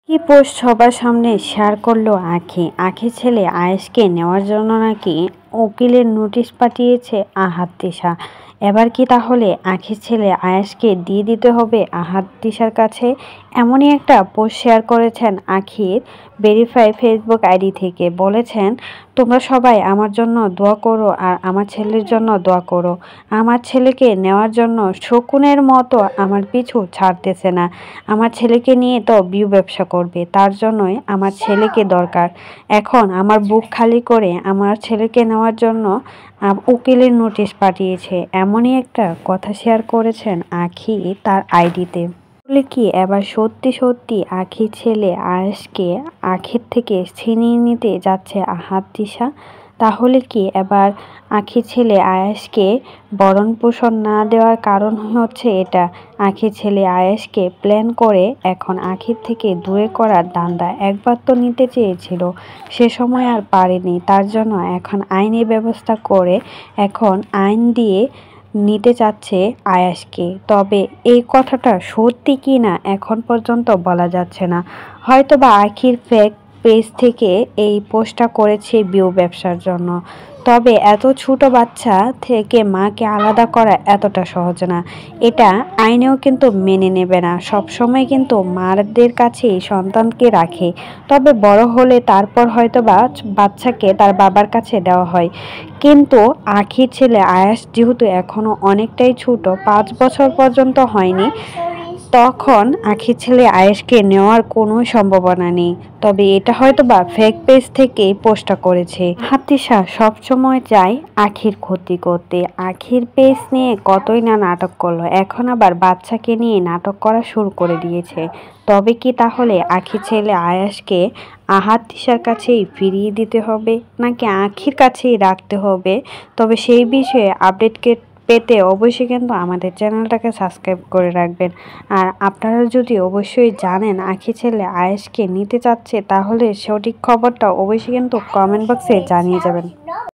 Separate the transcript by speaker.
Speaker 1: কি পোস্ট সবার সামনে শেয়ার করলো আঁখি। আঁখি ছেলে আয়েশকে নেওয়ার জন্য নাকি উকিলের নোটিশ পাঠিয়েছে আহাদ তিশা। এবার কি তাহলে আঁখির ছেলে আয়েশকে দিয়ে দিতে হবে আহাদ তিশার কাছে? এমনই একটা পোস্ট শেয়ার করেছেন আঁখির ভেরিফাই ফেসবুক আইডি থেকে। বলেছেন, তোমরা সবাই আমার জন্য দোয়া করো আর আমার ছেলের জন্য দোয়া করো। আমার ছেলেকে নেওয়ার জন্য শকুনের মতো আমার পিছু ছাড়তেছে না। আমার ছেলেকে নিয়ে তো ভিউ ব্যবসা করবে, তার জন্যই আমার ছেলেকে দরকার। এখন আমার বুক খালি করে আমার ছেলেকে নেওয়ার জন্য উকিলের নোটিশ পাঠিয়েছে। এমনই একটা কথা শেয়ার করেছেন আঁখি তার আইডিতে। বলে কি এবার সত্যি সত্যি আঁখির ছেলে আয়েশকে আঁখির থেকে ছিনিয়ে নিতে যাচ্ছে আহাদ তিশা? তাহলে কি এবার আঁখির ছেলে আয়েশকে ভরণ পোষণ না দেওয়ার কারণ হচ্ছে এটা? আঁখির ছেলে আয়েশকে প্ল্যান করে এখন আঁখির থেকে দূরে করার ধান্দা। একবার তো নিতে চেয়েছিল, সে সময় আর পারেনি, তার জন্য এখন আইনি ব্যবস্থা করে এখন আইন দিয়ে নিতে চাচ্ছে আয়েশকে। তবে এই কথাটা সত্যি কি না এখন পর্যন্ত বলা যাচ্ছে না। হয়তোবা আঁখির ফেক পেজ থেকে এই পোস্টটা করেছে ভিউ ব্যবসার জন্য। তবে এত ছোট বাচ্চা থেকে মাকে আলাদা করা এতটা সহজ না। এটা আইনেও কিন্তু মেনে নেবে না। সবসময় কিন্তু মাদের কাছেই সন্তানকে রাখে, তবে বড় হলে তারপর হয়তোবা বাচ্চাকে তার বাবার কাছে দেওয়া হয়। কিন্তু আঁখির ছেলে আয়েশ যেহেতু এখনো অনেকটাই ছোট, 5 বছর পর্যন্ত হয়নি, তখন আঁখির ছেলে আয়েশকে নেওয়ার কোনো সম্ভাবনা নেই। তবে এটা হয়তোবা ফেক পেজ থেকেই পোস্টটা করেছে। আহাদ তিশা সবসময় চায় আঁখির ক্ষতি করতে। আঁখির পেজ নিয়ে কতই না নাটক করলো, এখন আবার বাচ্চাকে নিয়ে নাটক করা শুরু করে দিয়েছে। তবে কি তাহলে আঁখির ছেলে আয়েশকে আহাদ তিশার কাছেই ফিরিয়ে দিতে হবে নাকি আঁখির কাছেই রাখতে হবে? তবে সেই বিষয়ে আপডেট পেতে অবশ্যই কিন্তু আমাদের চ্যানেলটাকে সাবস্ক্রাইব করে রাখবেন। আর আপনারা যদি অবশ্যই জানেন আঁখির ছেলে আয়েশকে নিতে চাচ্ছে, তাহলে সঠিক খবরটা অবশ্যই কিন্তু কমেন্ট বক্সে জানিয়ে যাবেন।